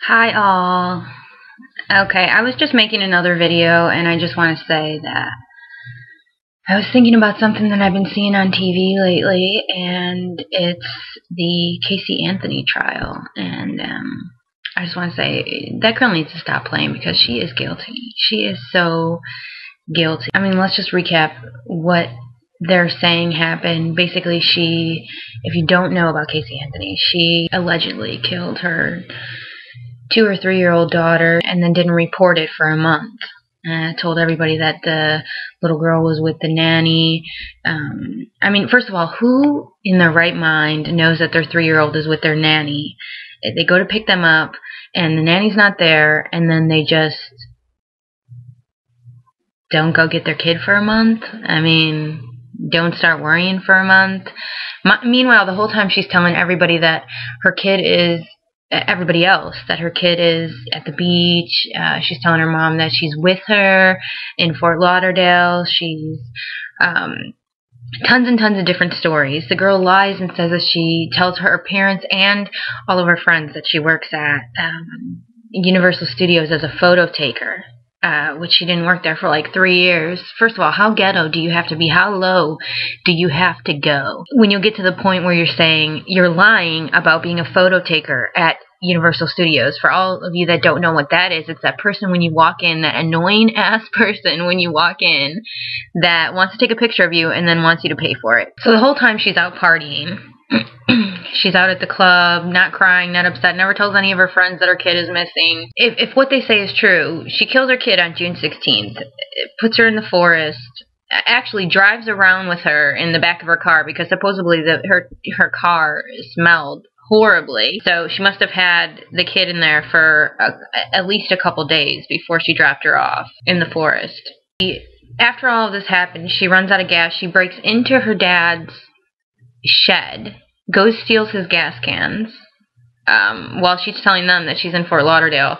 Hi all. Okay, I was just making another video and I just want to say that I was thinking about something that I've been seeing on TV lately, and it's the Casey Anthony trial. And I just want to say that girl needs to stop playing because she is guilty. She is so guilty. I mean, let's just recap what they're saying happened. Basically, if you don't know about Casey Anthony, she allegedly killed her 2 or 3-year-old daughter and then didn't report it for a month. Told everybody that the little girl was with the nanny. I mean, first of all, who in their right mind knows that their 3-year-old is with their nanny? They go to pick them up and the nanny's not there, and then they just don't go get their kid for a month. I mean, don't start worrying for a month. Meanwhile, the whole time she's telling everybody that her kid is everybody else, that her kid is at the beach. She's telling her mom that she's with her in Fort Lauderdale. She's tons and tons of different stories. The girl lies and says that she tells her parents and all of her friends that she works at Universal Studios as a photo taker, which she didn't work there for like 3 years. First of all, how ghetto do you have to be? How low do you have to go when you get to the point where you're saying you're lying about being a photo taker at Universal Studios? For all of you that don't know what that is, it's that person when you walk in, that annoying ass person when you walk in that wants to take a picture of you and then wants you to pay for it. So the whole time she's out partying. She's out at the club, not crying, not upset, never tells any of her friends that her kid is missing. If what they say is true, she killed her kid on June 16th, puts her in the forest, actually drives around with her in the back of her car because supposedly her car smelled horribly. So she must have had the kid in there for at least a couple days before she dropped her off in the forest. After all of this happened, she runs out of gas. She breaks into her dad's shed, goes steals his gas cans, while she's telling them that she's in Fort Lauderdale.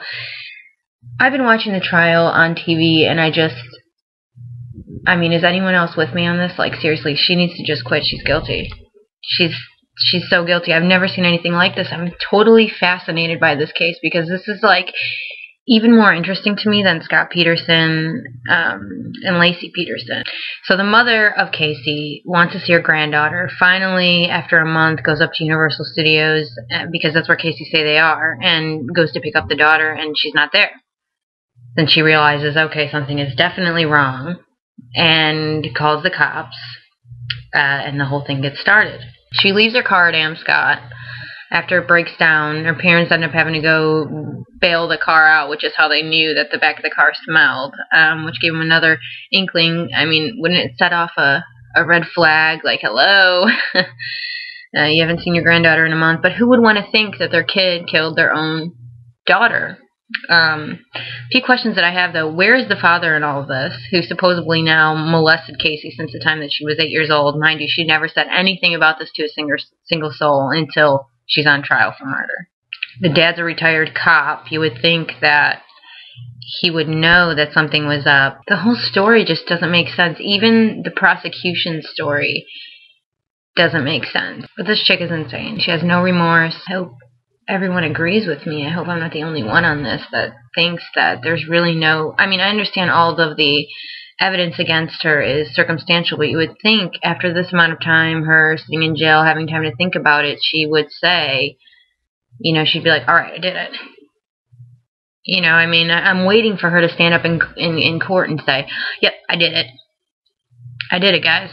I've been watching the trial on TV, and I mean, is anyone else with me on this? Like, seriously, she needs to just quit. She's guilty. She's so guilty. I've never seen anything like this. I'm totally fascinated by this case because this is like even more interesting to me than Scott Peterson and Lacey Peterson. So the mother of Casey wants to see her granddaughter. Finally, after a month, goes up to Universal Studios because that's where Casey say they are, and goes to pick up the daughter, and she's not there. Then she realizes, okay, something is definitely wrong, and calls the cops, and the whole thing gets started. She leaves her car at Amscott. After it breaks down, her parents end up having to go bail the car out, which is how they knew that the back of the car smelled, which gave them another inkling. I mean, wouldn't it set off a red flag, like, hello, you haven't seen your granddaughter in a month? But who would want to think that their kid killed their own daughter? A few questions that I have, though. Where is the father in all of this, who supposedly now molested Casey since the time that she was 8 years old? Mind you, she never said anything about this to a single soul until she's on trial for murder. The dad's a retired cop. You would think that he would know that something was up. The whole story just doesn't make sense. Even the prosecution story doesn't make sense. But this chick is insane. She has no remorse. I hope everyone agrees with me. I hope I'm not the only one on this that thinks that there's really no... I mean, I understand all of the evidence against her is circumstantial, but you would think after this amount of time, her sitting in jail, having time to think about it, she would say, you know, she'd be like, all right, I did it. You know, I mean, I'm waiting for her to stand up in court and say, yep, I did it. I did it, guys.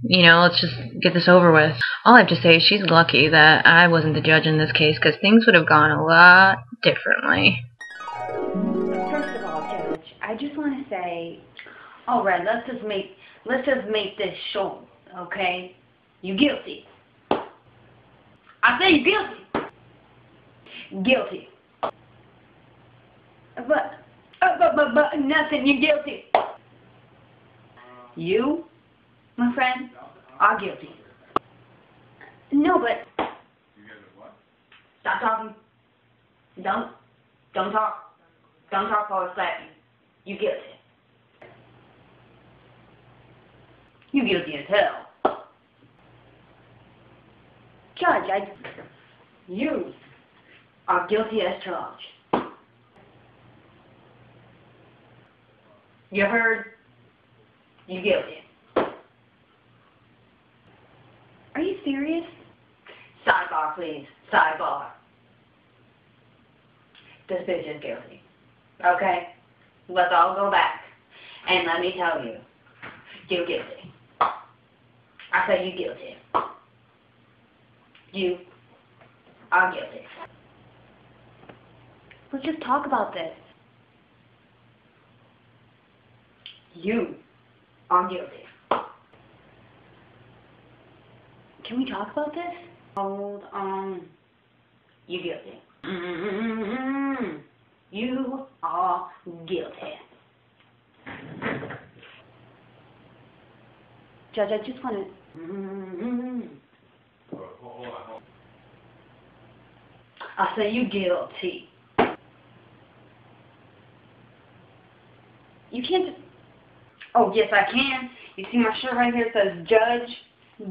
You know, let's just get this over with. All I have to say is she's lucky that I wasn't the judge in this case, because things would have gone a lot differently. First of all, Judge, I just want to say, all right, let's just make this short, okay? You guilty. I say you guilty. Guilty. But nothing. You're guilty. You, my friend, are guilty. No, but You guys are what? stop talking. Don't talk. Don't talk or I'll slap you. You guilty. You guilty as hell. Judge, you are guilty as charged. You heard? You guilty. Are you serious? Sidebar, please. Sidebar. This bitch is guilty. Okay? Let's all go back. And let me tell you, you're guilty. I say you guilty. You are guilty. Let's just talk about this. You are guilty. Can we talk about this? Hold on. You guilty. You are guilty. Judge, I just want to... I say you guilty. You can't just... Oh, yes, I can. You see my shirt right here? It says Judge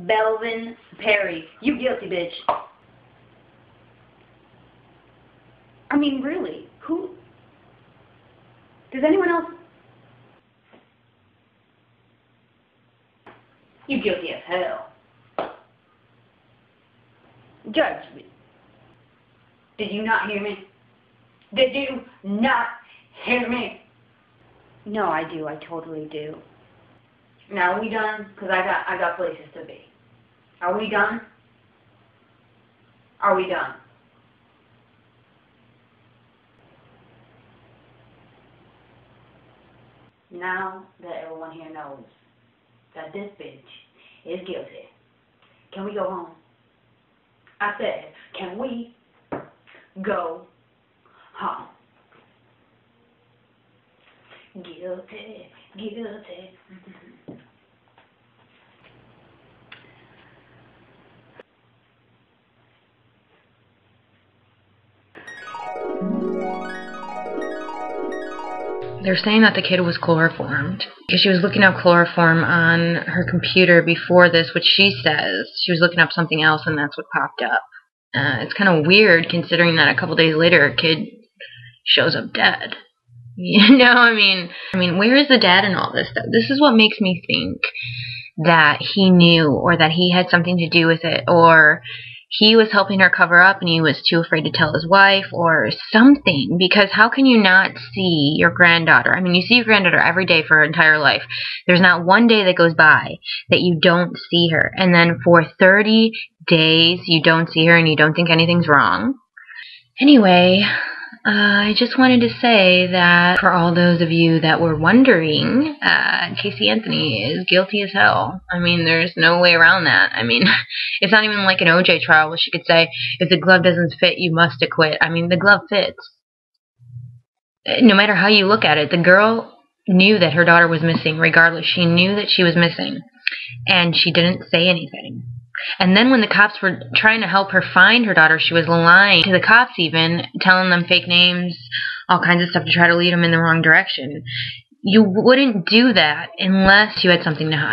Belvin Perry. You guilty, bitch. I mean, really? Who? Does anyone else? You guilty as hell. Judge, did you not hear me? Did you not hear me? No, I do. I totally do. Now, are we done? Because I got places to be. Are we done? Are we done? Now that everyone here knows that this bitch is guilty, can we go home? I said, can we go home? Guilty, guilty. They're saying that the kid was chloroformed because she was looking up chloroform on her computer before this, which she says she was looking up something else and that's what popped up. It's kind of weird considering that a couple days later a kid shows up dead. You know, I mean, where is the dad in all this stuff? This is what makes me think that he knew or that he had something to do with it, or he was helping her cover up and he was too afraid to tell his wife or something. Because how can you not see your granddaughter? I mean, you see your granddaughter every day for her entire life. There's not one day that goes by that you don't see her. And then for 30 days you don't see her and you don't think anything's wrong. Anyway, I just wanted to say that for all those of you that were wondering, Casey Anthony is guilty as hell. I mean, there's no way around that. I mean, it's not even like an OJ trial where she could say, if the glove doesn't fit, you must acquit. I mean, the glove fits. No matter how you look at it, the girl knew that her daughter was missing regardless. She knew that she was missing, and she didn't say anything. And then when the cops were trying to help her find her daughter, she was lying to the cops even, telling them fake names, all kinds of stuff to try to lead them in the wrong direction. You wouldn't do that unless you had something to hide.